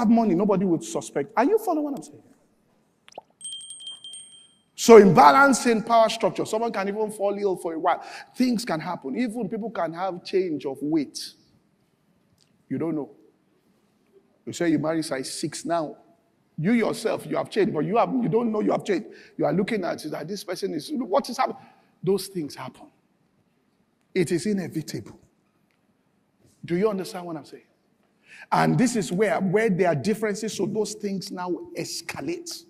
have money, nobody would suspect. Are you following what I'm saying? So in balancing power structure, someone can even fall ill for a while. Things can happen. Even people can have change of weight. You don't know. You say you marry size 6 now. You yourself, you have changed, but you don't know you have changed. You are looking at it that this person is, what is happening? Those things happen. It is inevitable. Do you understand what I'm saying? And this is where there are differences, so those things now escalate.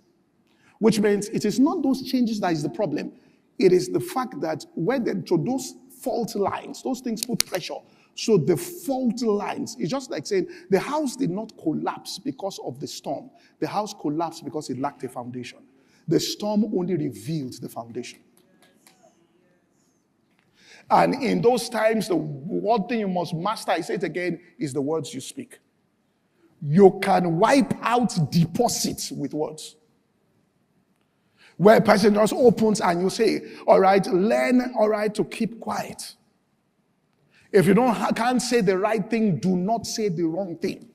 Which means it is not those changes that is the problem. It is the fact that so those fault lines, those things put pressure. So the fault lines, it's just like saying the house did not collapse because of the storm. The house collapsed because it lacked a foundation. The storm only revealed the foundation. And in those times, the one thing you must master, I say it again, is the words you speak. You can wipe out deposits with words. Where a person just opens and you say, all right, learn, all right, to keep quiet. If you can't say the right thing, do not say the wrong thing.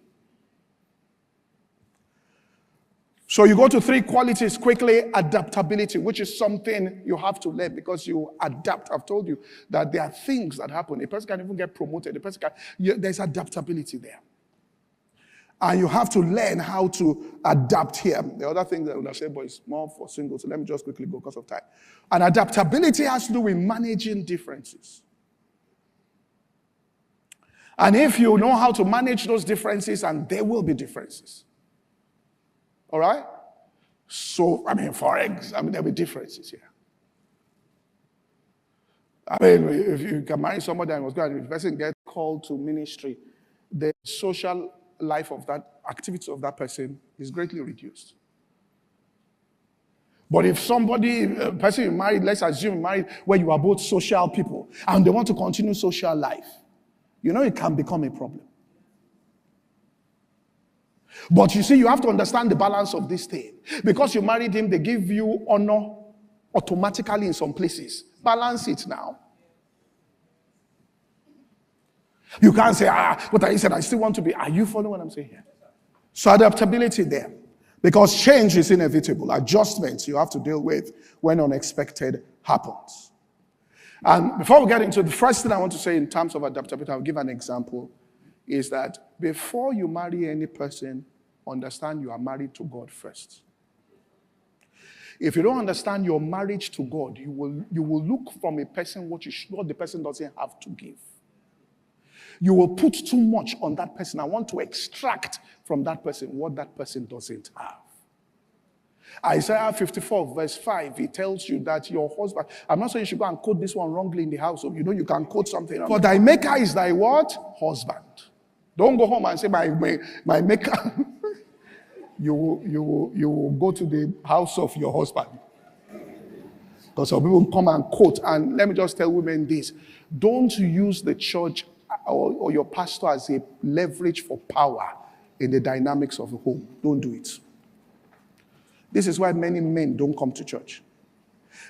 So you go to 3 qualities quickly. Adaptability, which is something you have to learn because you adapt. I've told you that there are things that happen. A person can even get promoted. There's adaptability there. And you have to learn how to adapt here. The other thing that I would have said, but it's more for singles, so let me just quickly go because of time. And adaptability has to do with managing differences. And if you know how to manage those differences, and there will be differences. All right? So, there'll be differences here. If you can marry somebody and was going, if the person gets called to ministry, the social life of that activity of that person is greatly reduced. But if a person you married, let's assume you married where you are both social people and they want to continue social life, it can become a problem. But you see, you have to understand the balance of this thing. Because you married him, they give you honor automatically in some places. Balance it now. You can't say, what I said, I still want to be. Are you following what I'm saying here? So adaptability there. Because change is inevitable. Adjustments you have to deal with when unexpected happens. And before we get into the first thing I want to say in terms of adaptability, I'll give an example, is that before you marry any person, understand you are married to God first. If you don't understand your marriage to God, you will look from a person what the person doesn't have to give. You will put too much on that person. I want to extract from that person what that person doesn't have. Isaiah 54 verse 5, it tells you that your husband, I'm not saying you should go and quote this one wrongly in the house. You can quote something. For thy maker is thy what? Husband. Don't go home and say my maker. You will go to the house of your husband. Because some people come and quote. And let me just tell women this. Don't use the church or your pastor as a leverage for power in the dynamics of the home. Don't do it. This is why many men don't come to church.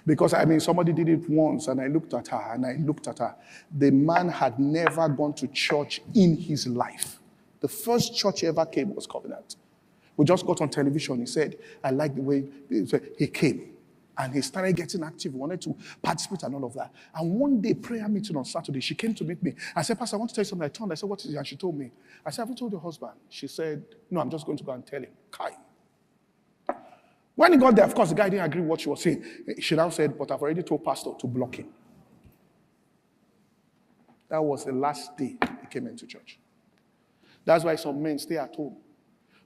Because, somebody did it once and I looked at her. The man had never gone to church in his life. The first church he ever came was Covenant. We just got on television. He said, I like the way he came. And he started getting active. He wanted to participate and all of that. And one day, prayer meeting on Saturday, she came to meet me. I said, Pastor, I want to tell you something. I turned. I said, what is it? And she told me. I said, have you told your husband? She said, no, I'm just going to go and tell him. Kai. When he got there, of course, the guy didn't agree with what she was saying. She now said, but I've already told Pastor to block him. That was the last day he came into church. That's why some men stay at home.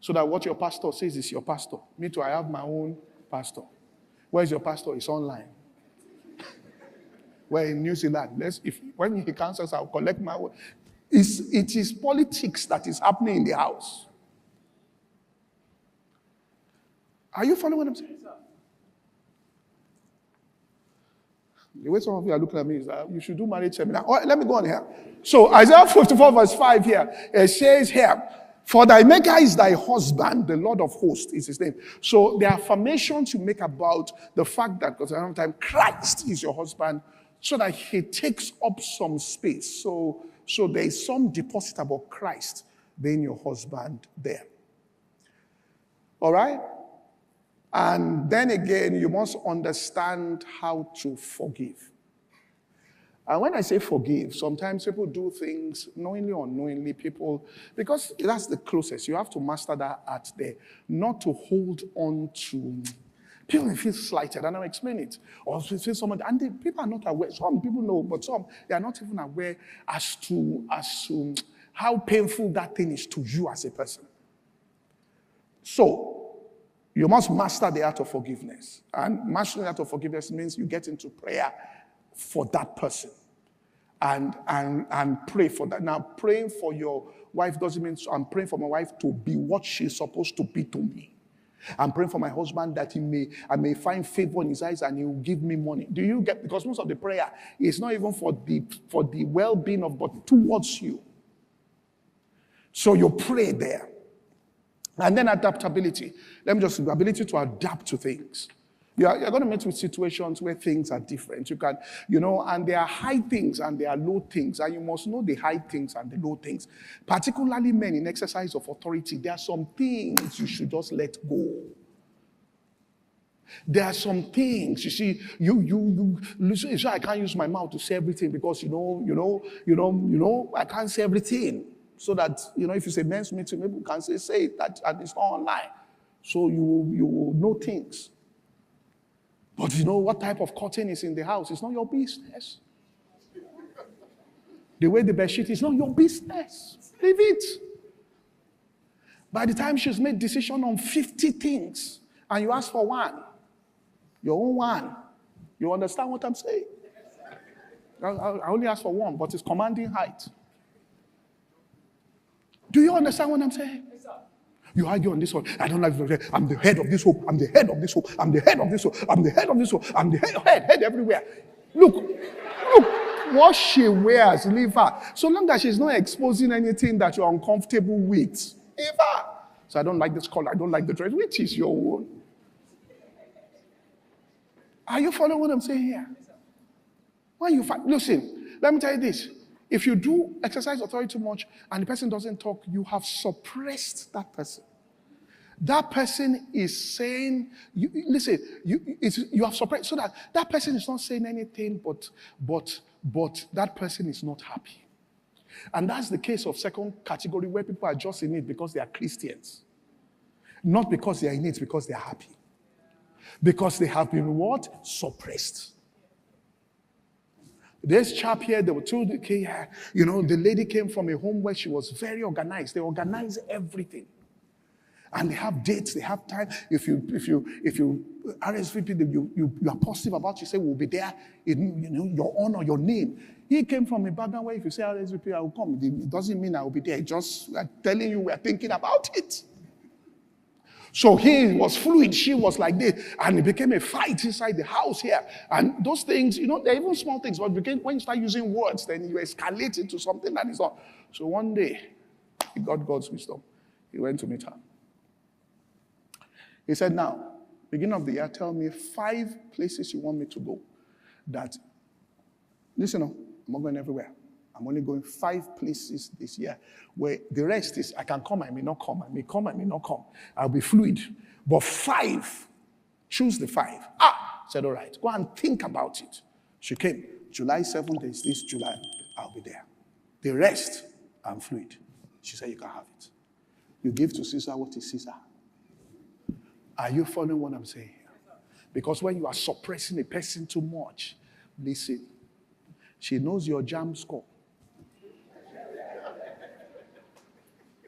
So that what your pastor says is your pastor. Me too, I have my own pastor. Where's your pastor? It's online. We're in New Zealand. When he cancels, I'll collect my own. It is politics that is happening in the house. Are you following what I'm saying? The way some of you are looking at me is that you should do marriage seminar. Oh, let me go on here. So Isaiah 54 verse 5 here, it says here, for thy maker is thy husband, the Lord of hosts is his name. So there are affirmations you make about the fact that, because at the time, Christ is your husband, so that he takes up some space. So there is some deposit about Christ being your husband there. All right? And then again, you must understand how to forgive. And when I say forgive, sometimes people do things knowingly or unknowingly, because that's the closest. You have to master that art there, not to hold on to. People may feel slighted, and I'll explain it. Or feel someone, and people are not aware. Some people know, but some, they are not even aware as to how painful that thing is to you as a person. So, you must master the art of forgiveness. And mastering the art of forgiveness means you get into prayer for that person and pray for that. Now, praying for your wife doesn't mean I'm praying for my wife to be what she's supposed to be to me. I'm praying for my husband that I may find favor in his eyes and he will give me money. Do you get? Because most of the prayer is not even for the well-being of, but towards you. So you pray there. And then adaptability. Let me just say, ability to adapt to things. You're going to meet with situations where things are different. You can, and there are high things and there are low things. And you must know the high things and the low things. Particularly men in exercise of authority, there are some things you should just let go. There are some things, you see, you listen, I can't use my mouth to say everything because, I can't say everything. So that, if you say men's meeting, maybe you can say it, that, and it's not online. So you will know things. But what type of curtain is in the house? It's not your business. The way the bedsheet is not your business. Leave it. By the time she's made decision on 50 things, and you ask for one, your own one, you understand what I'm saying? I only ask for one, but it's commanding height. Do you understand what I'm saying? You argue on this one. I don't like this. I'm the head of this hope. I'm the head of this hope. I'm the head of this hope. I'm the head of this hope. I'm the head everywhere. Look, what she wears, leave her. So long as she's not exposing anything that you're uncomfortable with, leave her. So I don't like this color. I don't like the dress. Which is your own? Are you following what I'm saying here? When you find, listen, let me tell you this. If you do exercise authority too much and the person doesn't talk, you have suppressed that person. That person is saying, you have suppressed, so that person is not saying anything, but that person is not happy. And that's the case of second category where people are just in it because they are Christians. Not because they are in it, because they are happy. Because they have been what? Suppressed. This chap here, they were told, the lady came from a home where she was very organized. They organize everything. And they have dates, they have time. If you RSVP, you are positive about it, you say, we'll be there, your honor, your name. He came from a background where if you say RSVP, I will come. It doesn't mean I will be there. Just telling you we're thinking about it. So he was fluid, she was like this, and it became a fight inside the house here. And those things, they're even small things, but when you start using words, then you escalate into something that is not. So one day, he got God's wisdom. He went to meet her. He said, now, beginning of the year, tell me 5 places you want me to go. Listen, I'm not going everywhere. I'm only going 5 places this year where the rest is I can come, I may not come. I may come, I may not come. I'll be fluid. But 5, choose the 5. Said, all right, go and think about it. She came. July 7th is this July. I'll be there. The rest, I'm fluid. She said, you can have it. You give to Caesar what is Caesar. Are you following what I'm saying here? Because when you are suppressing a person too much, listen, she knows your jam score.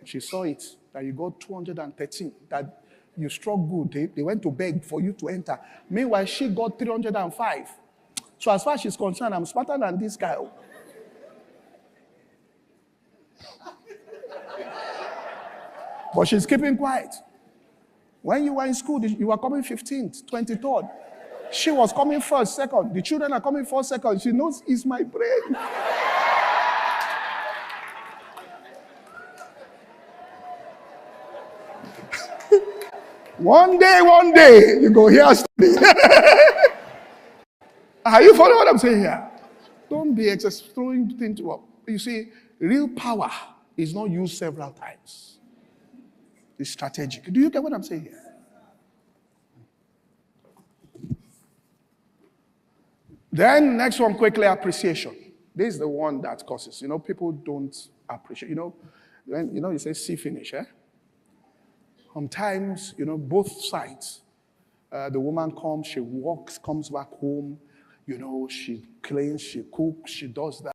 She saw it, that you got 213, that you struck good. They went to beg for you to enter. Meanwhile, she got 305. So as far as she's concerned, I'm smarter than this guy. But she's keeping quiet. When you were in school, you were coming 15th, 23rd. She was coming first, second. The children are coming first, second. She knows it's my brain. One day, you go here study. Are you following what I'm saying here? Don't be throwing things up. You see, real power is not used several times. It's strategic. Do you get what I'm saying here? Then next one quickly, appreciation. This is the one that causes. People don't appreciate. You say see finish, eh? Sometimes, both sides. The woman comes, she walks, comes back home, she cleans, she cooks, she does that.